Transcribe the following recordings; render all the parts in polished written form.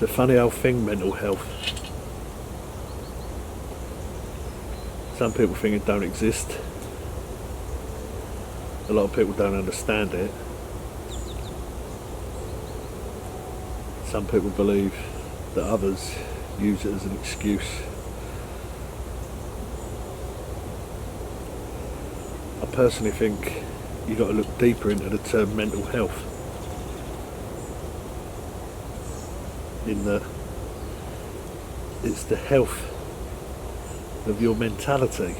It's a funny old thing, mental health. Some people think it don't exist. A lot of people don't understand it. Some people believe that others use it as an excuse. I personally think you've got to look deeper into the term mental health. In that it's the health of your mentality.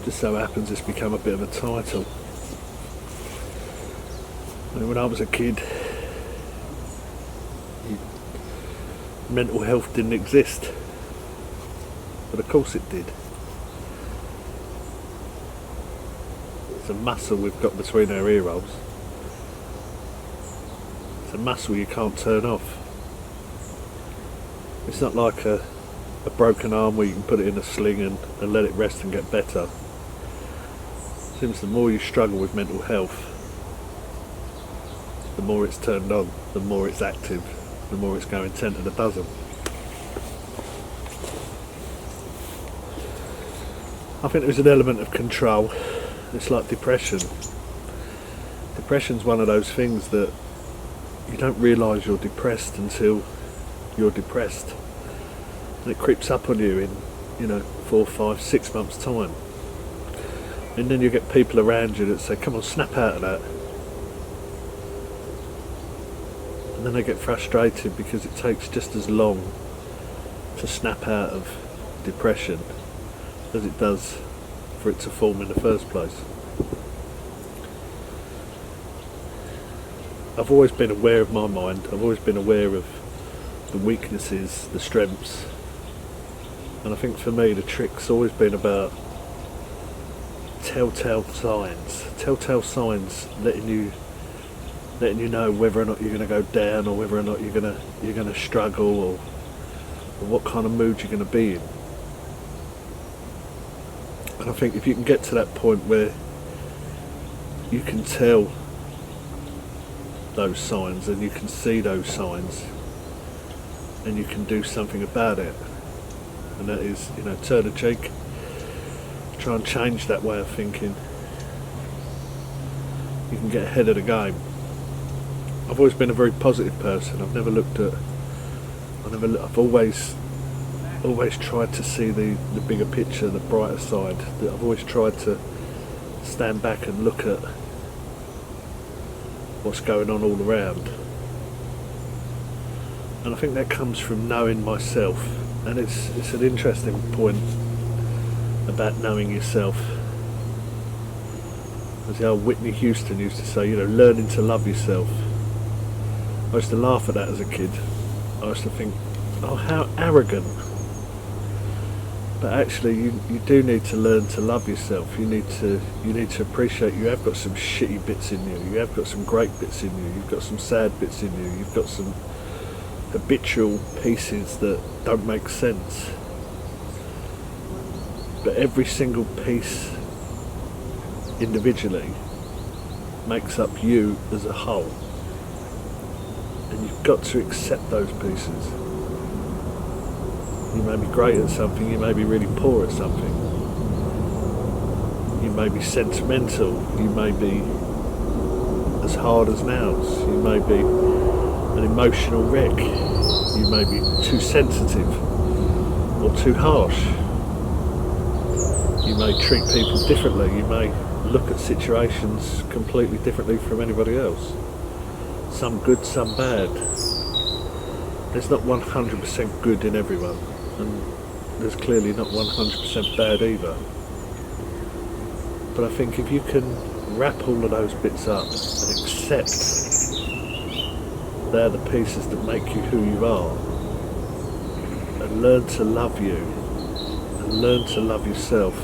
Just so happens it's become a bit of a title. I mean, when I was a kid, mental health didn't exist, but of course it did. It's a muscle we've got between our ear rolls. It's a muscle you can't turn off. It's not like a broken arm where you can put it in a sling and let it rest and get better. It seems the more you struggle with mental health, the more it's turned on, the more it's active, the more it's going 10 to the dozen. I think there's an element of control. It's like depression. Depression's one of those things that you don't realise you're depressed until you're depressed. And it creeps up on you in 4, 5, 6 months time. And then you get people around you that say, come on, snap out of that. And then they get frustrated because it takes just as long to snap out of depression as it does for it to form in the first place. I've always been aware of my mind. I've always been aware of the weaknesses, the strengths. And I think for me the trick's always been about telltale signs. Telltale signs letting you know whether or not you're going to go down, or whether or not you're going to struggle, or what kind of mood you're going to be in. And I think if you can get to that point where you can tell those signs and you can see those signs and you can do something about it, and that is, turn a cheek, try and change that way of thinking, you can get ahead of the game. I've always been a very positive person. I've always tried to see the bigger picture, the brighter side. I've always tried to stand back and look at what's going on all around. And I think that comes from knowing myself. And it's an interesting point about knowing yourself. As the old Whitney Houston used to say, learning to love yourself. I used to laugh at that as a kid. I used to think, oh, how arrogant. But actually you do need to learn to love yourself. You need to appreciate you have got some shitty bits in you. You have got some great bits in you. You've got some sad bits in you. You've got some habitual pieces that don't make sense. But every single piece individually makes up you as a whole. And you've got to accept those pieces. You may be great at something, you may be really poor at something. You may be sentimental, you may be as hard as nails, you may be an emotional wreck, you may be too sensitive or too harsh. You may treat people differently, you may look at situations completely differently from anybody else. Some good, some bad. There's not 100% good in everyone, and there's clearly not 100% bad either. But I think if you can wrap all of those bits up and accept they're the pieces that make you who you are, and learn to love you, and learn to love yourself,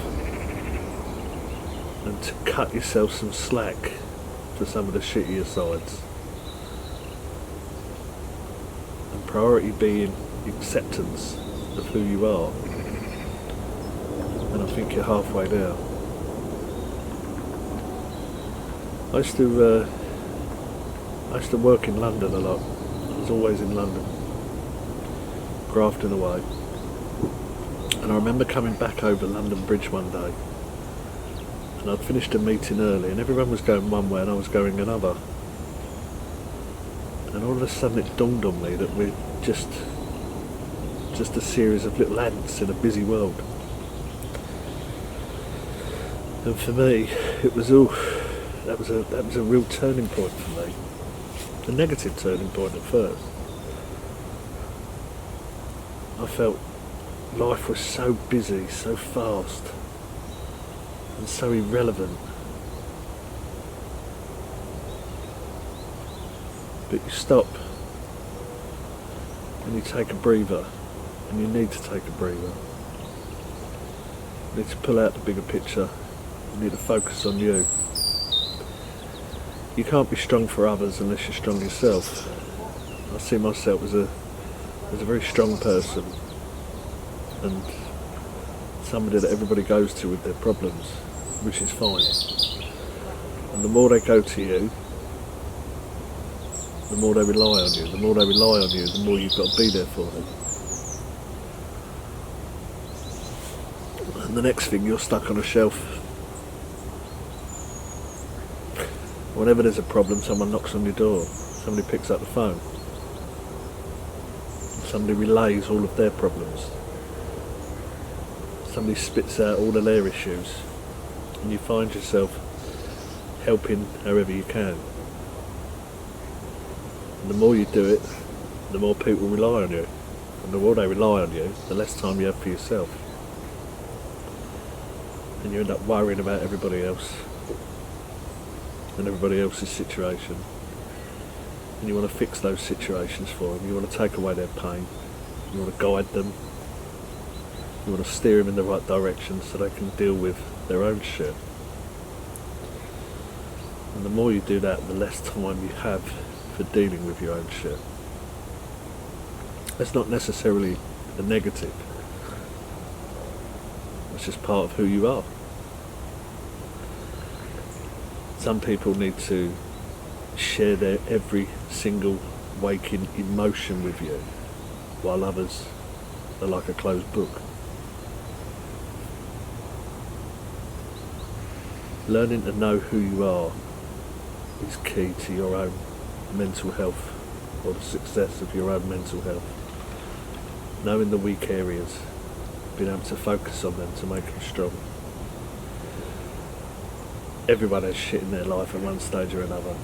and to cut yourself some slack for some of the shittier sides. And priority being acceptance of who you are. And I think you're halfway there. I used to work in London a lot. I was always in London, grafting away. And I remember coming back over London Bridge one day, and I'd finished a meeting early, and everyone was going one way and I was going another. And all of a sudden it dawned on me that we're just a series of little ants in a busy world. And for me, it was that was a real turning point for me. A negative turning point at first. I felt life was so busy, so fast, and so irrelevant. But you stop and you take a breather, and you need to take a breather. You need to pull out the bigger picture. You need to focus on you. You can't be strong for others unless you're strong yourself. I see myself as a very strong person, and somebody that everybody goes to with their problems, which is fine. And the more they go to you, the more they rely on you. The more they rely on you, the more you've got to be there for them. And the next thing, you're stuck on a shelf. Whenever there's a problem, someone knocks on your door, somebody picks up the phone, somebody relays all of their problems, somebody spits out all of their issues, and you find yourself helping however you can. And the more you do it, the more people rely on you. And the more they rely on you, the less time you have for yourself. And you end up worrying about everybody else and everybody else's situation. And you want to fix those situations for them. You want to take away their pain. You want to guide them. You want to steer them in the right direction so they can deal with their own shit. And the more you do that, the less time you have for dealing with your own shit. That's not necessarily a negative. It's just part of who you are. Some people need to share their every single waking emotion with you, while others are like a closed book. Learning to know who you are is key to your own mental health, or the success of your own mental health. Knowing the weak areas, being able to focus on them to make them strong. Everyone has shit in their life at one stage or another.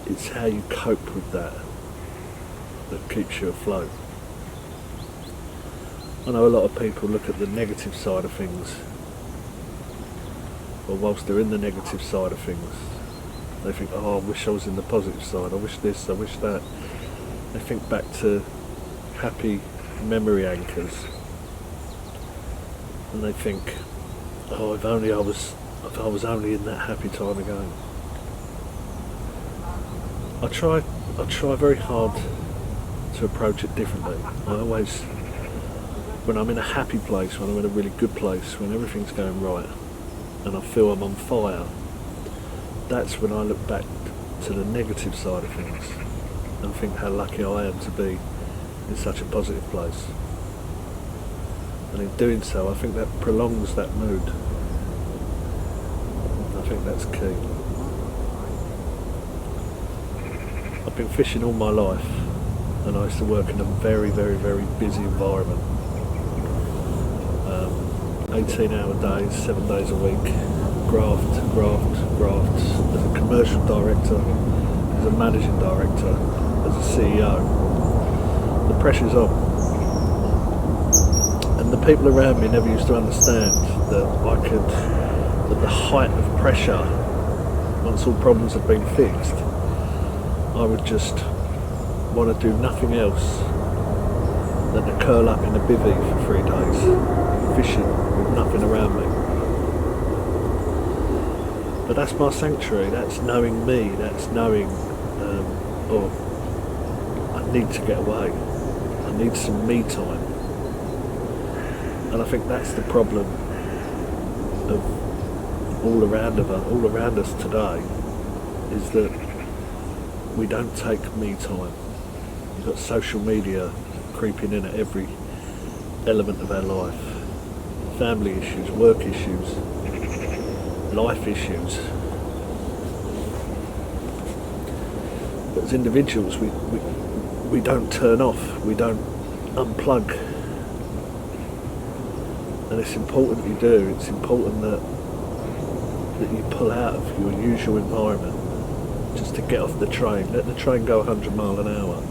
It's how you cope with that that keeps you afloat. I know a lot of people look at the negative side of things, or whilst they're in the negative side of things, they think, oh, I wish I was in the positive side, I wish this, I wish that. They think back to happy memory anchors, and they think, oh, if I was only in that happy time again. I try very hard to approach it differently. I always, when I'm in a happy place, when I'm in a really good place, when everything's going right, and I feel I'm on fire, that's when I look back to the negative side of things and think how lucky I am to be in such a positive place. And in doing so, I think that prolongs that mood. I think that's key. I've been fishing all my life, and I used to work in a very, very, very busy environment. 18-hour days, 7 days a week, graft. As a commercial director, as a managing director, as a CEO, the pressure's on. And the people around me never used to understand that at the height of pressure, once all problems had been fixed, I would just want to do nothing else than to curl up in a bivvy for 3 days, fishing with nothing around me. But that's my sanctuary, that's knowing me, that's knowing, I need to get away, I need some me time. And I think that's the problem of all around us today, is that we don't take me time. You've got social media creeping in at every element of our life. Family issues, work issues, life issues. But as individuals, we don't turn off, we don't unplug. And it's important you do. It's important that you pull out of your usual environment just to get off the train. Let the train go 100 mile an hour.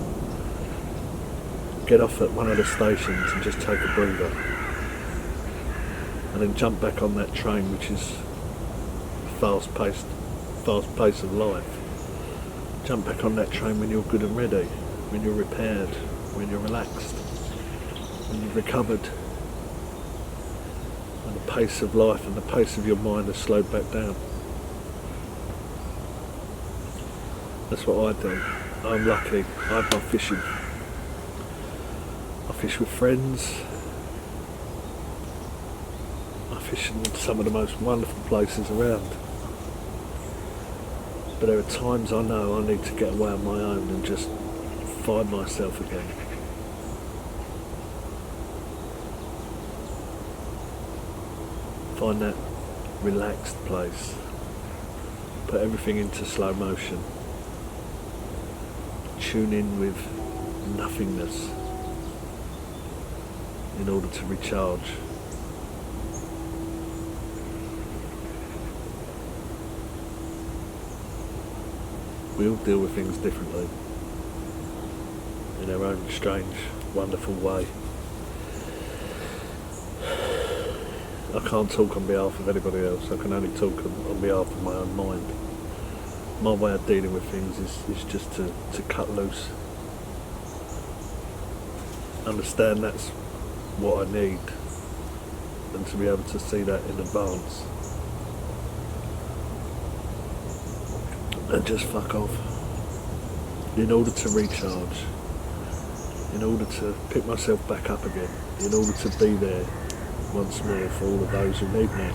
Get off at one of the stations and just take a breather. And then jump back on that train, which is fast pace of life. Jump back on that train when you're good and ready, when you're repaired, when you're relaxed, when you've recovered, when the pace of life and the pace of your mind has slowed back down. That's what I do. I'm lucky. I've gone fishing. I fish with friends. I fish in some of the most wonderful places around. But there are times I know I need to get away on my own and just find myself again. Find that relaxed place. Put everything into slow motion. Tune in with nothingness in order to recharge. We all deal with things differently in our own strange, wonderful way. I can't talk on behalf of anybody else. I can only talk on behalf of my own mind. My way of dealing with things is just to cut loose. Understand that's what I need, and to be able to see that in advance. And just fuck off. In order to recharge. In order to pick myself back up again. In order to be there once more for all of those who need me.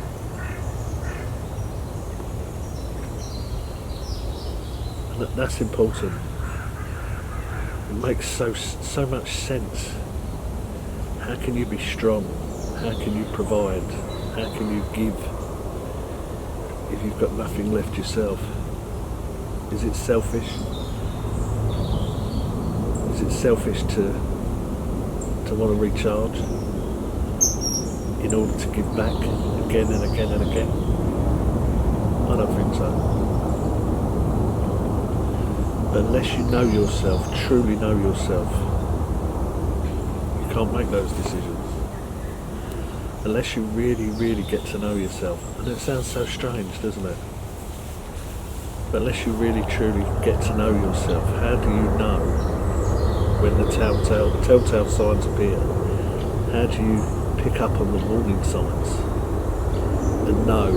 And that's important. It makes so much sense. How can you be strong? How can you provide? How can you give if you've got nothing left yourself? Is it selfish? Is it selfish to want to recharge in order to give back again and again and again? I don't think so. But unless you know yourself, truly know yourself, you can't make those decisions. Unless you really, really get to know yourself. And it sounds so strange, doesn't it? But unless you really truly get to know yourself, how do you know when the telltale signs appear? How do you pick up on the warning signs and know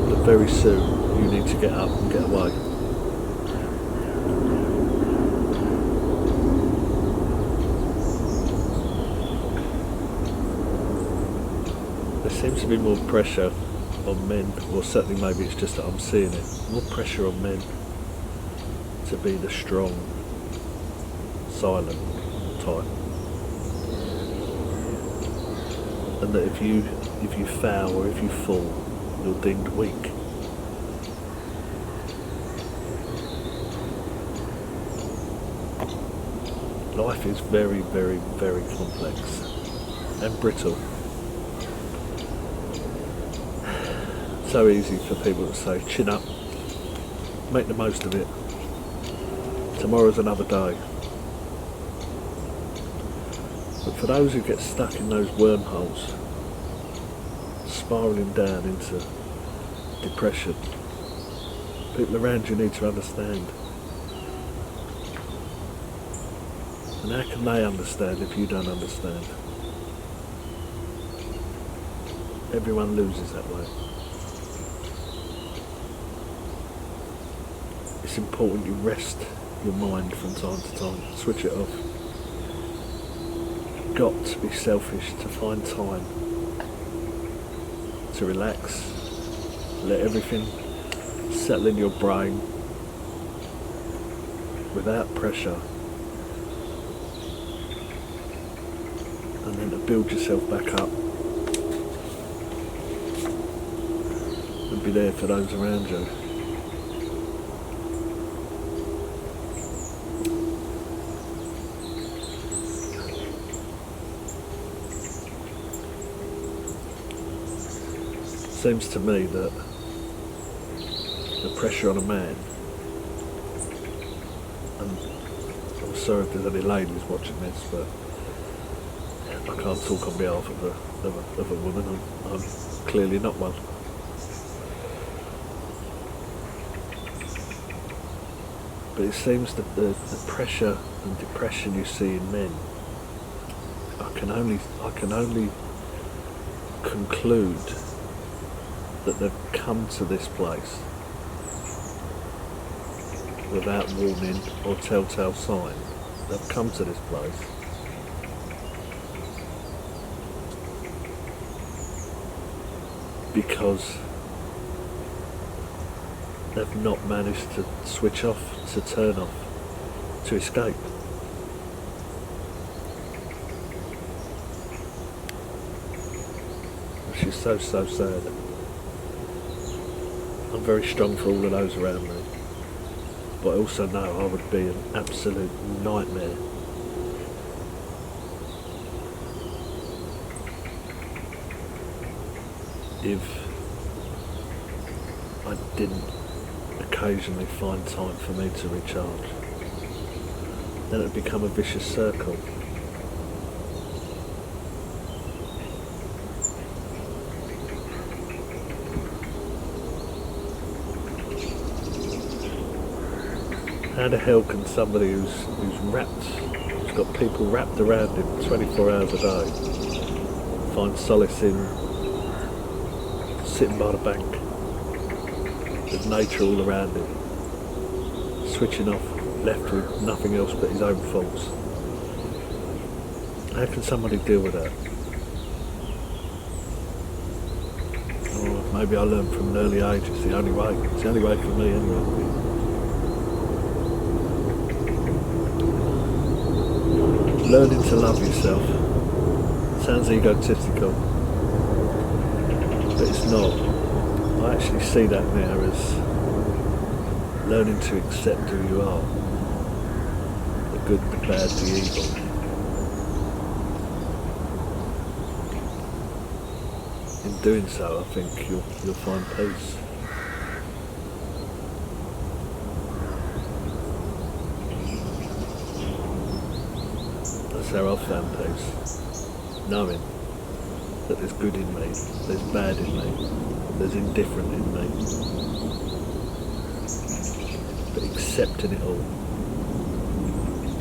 that very soon you need to get up and get away? There seems to be more pressure on men, or certainly maybe it's just that I'm seeing it, more pressure on men to be the strong, silent type. And that if you fail or if you fall, you're deemed weak. Life is very, very, very complex and brittle. So easy for people to say, chin up, make the most of it. Tomorrow's another day. But for those who get stuck in those wormholes, spiralling down into depression, people around you need to understand. And how can they understand if you don't understand? Everyone loses that way. It's important you rest your mind from time to time, switch it off. You've got to be selfish to find time to relax, let everything settle in your brain, without pressure, and then to build yourself back up and be there for those around you. Seems to me that the pressure on a man, and I'm sorry if there's any ladies watching this, but I can't talk on behalf of a woman. I'm clearly not one. But it seems that the pressure and depression you see in men, I can only conclude that they've come to this place without warning or telltale sign. They've come to this place because they've not managed to switch off, to turn off, to escape. Which is so sad. I'm very strong for all of those around me, but I also know I would be an absolute nightmare if I didn't occasionally find time for me to recharge. Then it would become a vicious circle. How the hell can somebody who's got people wrapped around him 24 hours a day find solace in sitting by the bank with nature all around him, switching off, left with nothing else but his own thoughts? How can somebody deal with that? Or maybe I learned from an early age it's the only way. It's the only way for me anyway. Learning to love yourself sounds egotistical, but it's not. I actually see that now as learning to accept who you are, the good, the bad, the evil. In doing so, I think you'll find peace. That's how I've found peace, knowing that there's good in me, there's bad in me, there's indifferent in me, but accepting it all,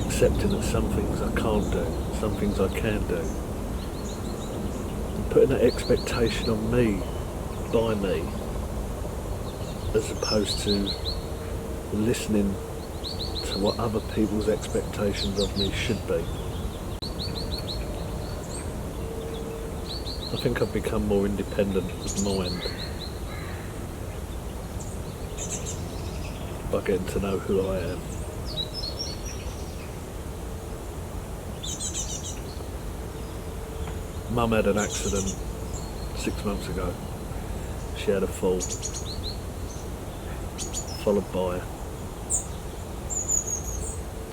accepting that some things I can't do, some things I can do, and putting that expectation on me, by me, as opposed to listening to what other people's expectations of me should be. I think I've become more independent of mind by getting to know who I am. Mum had an accident 6 months ago. She had a fall, followed by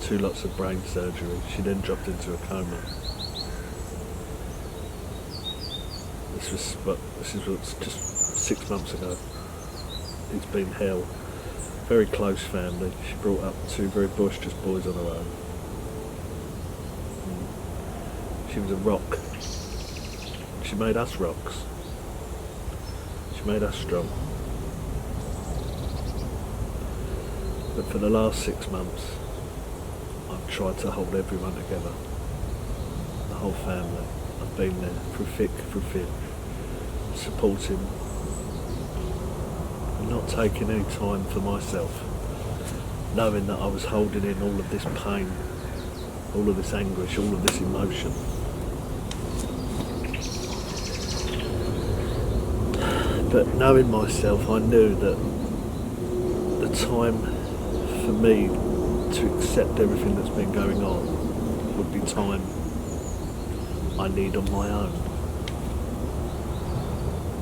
2 lots of brain surgery. She then dropped into a coma. This was just 6 months ago. It's been hell. Very close family. She brought up 2 very boisterous boys on her own. She was a rock. She made us rocks. She made us strong. But for the last 6 months, I've tried to hold everyone together. The whole family. I've been there through thick, through thin, supporting and not taking any time for myself, knowing that I was holding in all of this pain, all of this anguish, all of this emotion. But knowing myself, I knew that the time for me to accept everything that's been going on would be time I need on my own.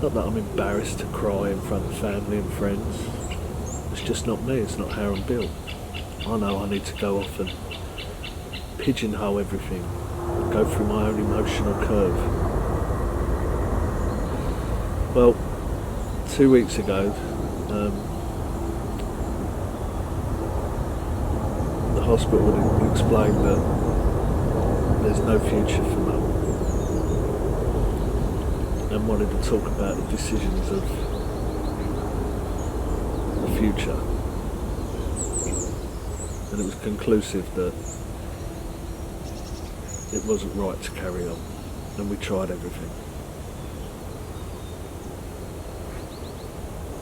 Not that I'm embarrassed to cry in front of family and friends. It's just not me, it's not how I'm built. I know I need to go off and pigeonhole everything, go through my own emotional curve. Well, 2 weeks ago, the hospital explained that there's no future for Mum, and wanted to talk about the decisions of the future. And it was conclusive that it wasn't right to carry on, and we tried everything.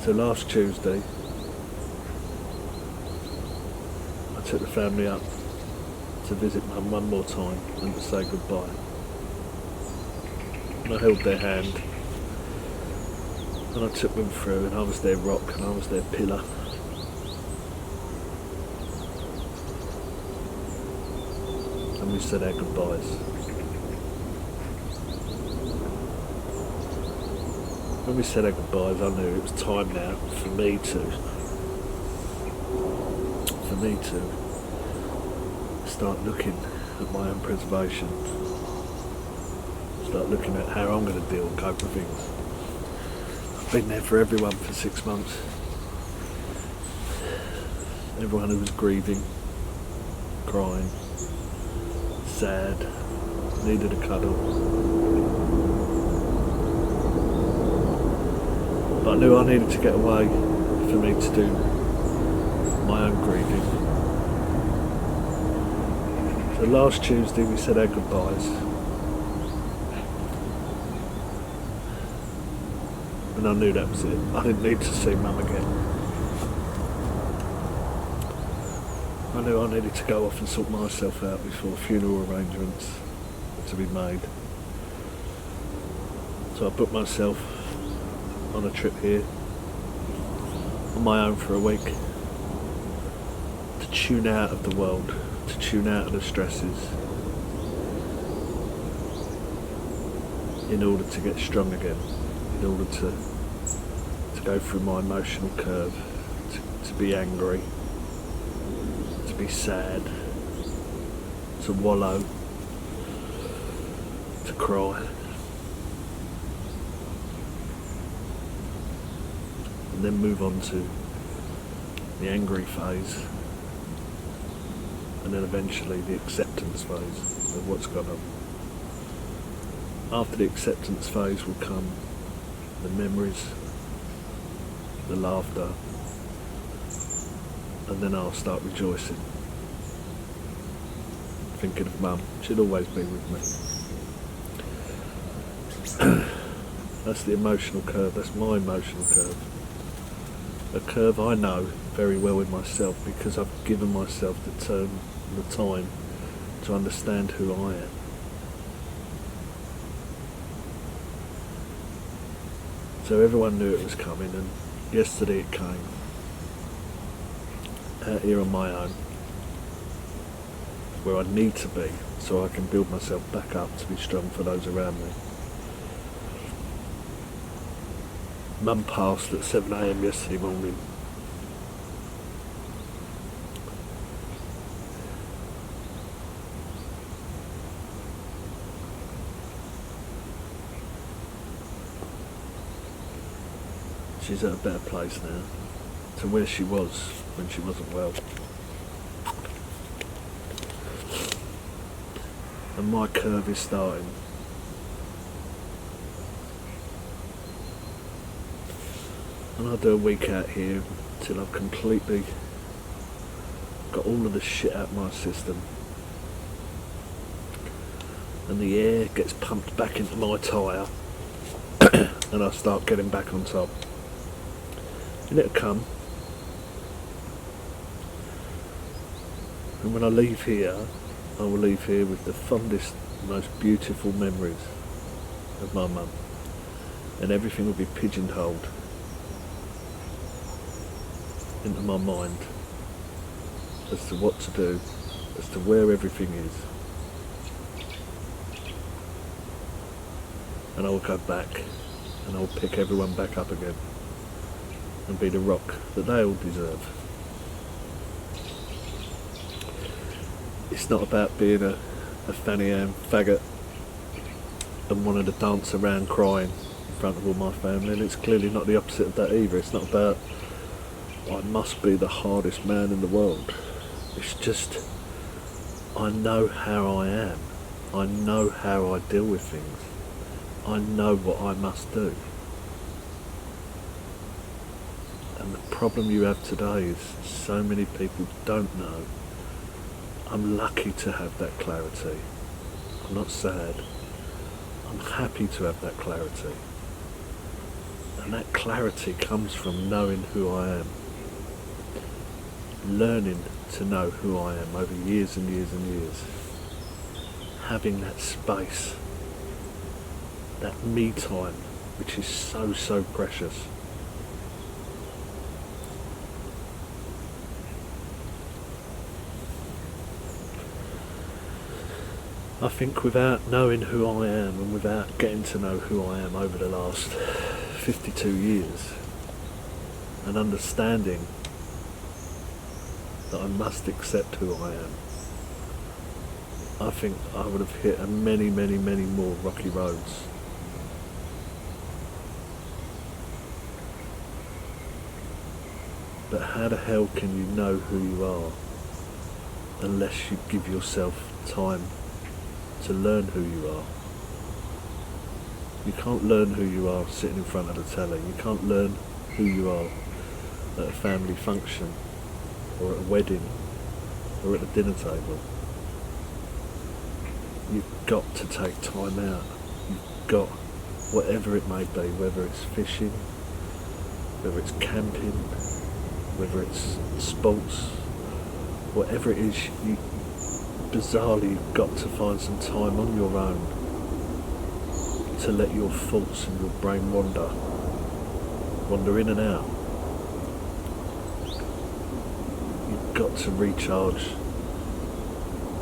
So last Tuesday, I took the family up to visit Mum one more time and to say goodbye. And I held their hand, and I took them through, and I was their rock and I was their pillar. And we said our goodbyes. When we said our goodbyes, I knew it was time now for me to start looking at my own preservation, start looking at how I'm going to deal and cope with things. I've been there for everyone for 6 months. Everyone who was grieving, crying, sad, needed a cuddle. But I knew I needed to get away for me to do my own grieving. So last Tuesday we said our goodbyes. And I knew that was it. I didn't need to see Mum again. I knew I needed to go off and sort myself out before funeral arrangements were to be made. So I booked myself on a trip here on my own for a week to tune out of the world, to tune out of the stresses, in order to get strong again, in order to go through my emotional curve, to be angry, to be sad, to wallow, to cry. And then move on to the angry phase, and then eventually the acceptance phase of what's gone on. After the acceptance phase will come the memories, the laughter, and then I'll start rejoicing, thinking of Mum. She'll always be with me. That's the emotional curve, that's my emotional curve. A curve I know very well in myself because I've given myself the time to understand who I am. So everyone knew it was coming, and yesterday it came. Out here on my own, where I need to be so I can build myself back up to be strong for those around me. Mum passed at 7 a.m. yesterday morning. She's at a better place now to where she was when she wasn't well. And my curve is starting. And I'll do a week out here till I've completely got all of the shit out of my system. And the air gets pumped back into my tyre and I start getting back on top. And it'll come. And when I leave here, I will leave here with the fondest, most beautiful memories of my mum. And everything will be pigeonholed into my mind. as to what to do, as to where everything is. And I'll go back and I'll pick everyone back up again and be the rock that they all deserve. It's not about being a Fanny Ann faggot and wanting to dance around crying in front of all my family, and it's clearly not the opposite of that either. It's not about I must be the hardest man in the world. It's just I know how I am. I know how I deal with things. I know what I must do. And the problem you have today is so many people don't know. I'm lucky to have that clarity. I'm not sad. I'm happy to have that clarity. And that clarity comes from knowing who I am. Learning to know who I am over years and years and years. Having that space. That me time, which is so, so precious. I think without knowing who I am and without getting to know who I am over the last 52 years and understanding that I must accept who I am, I think I would have hit many, many, many more rocky roads. But how the hell can you know who you are unless you give yourself time to learn who you are? You can't learn who you are sitting in front of the telly. You can't learn who you are at a family function or at a wedding or at the dinner table. You've got to take time out. You've got, whatever it may be, whether it's fishing, whether it's camping, whether it's sports, whatever it is, bizarrely you've got to find some time on your own to let your thoughts and your brain wander in and out. You've got to recharge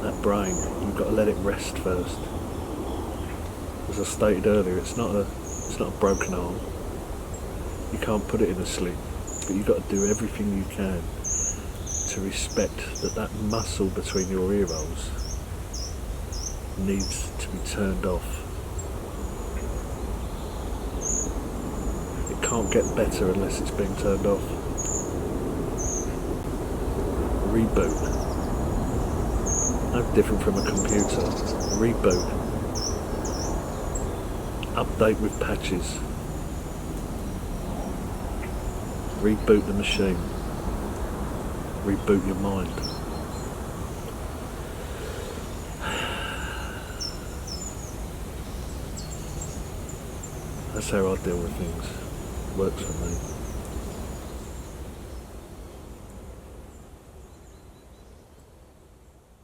that brain. You've got to let it rest first. As I stated earlier, it's not a broken arm. You can't put it in a sling, but you've got to do everything you can to respect that muscle between your ear rolls needs to be turned off. It can't get better unless it's being turned off. Reboot. No different from a computer. Reboot. Update with patches. Reboot the machine. Reboot your mind. That's how I deal with things. Works for me.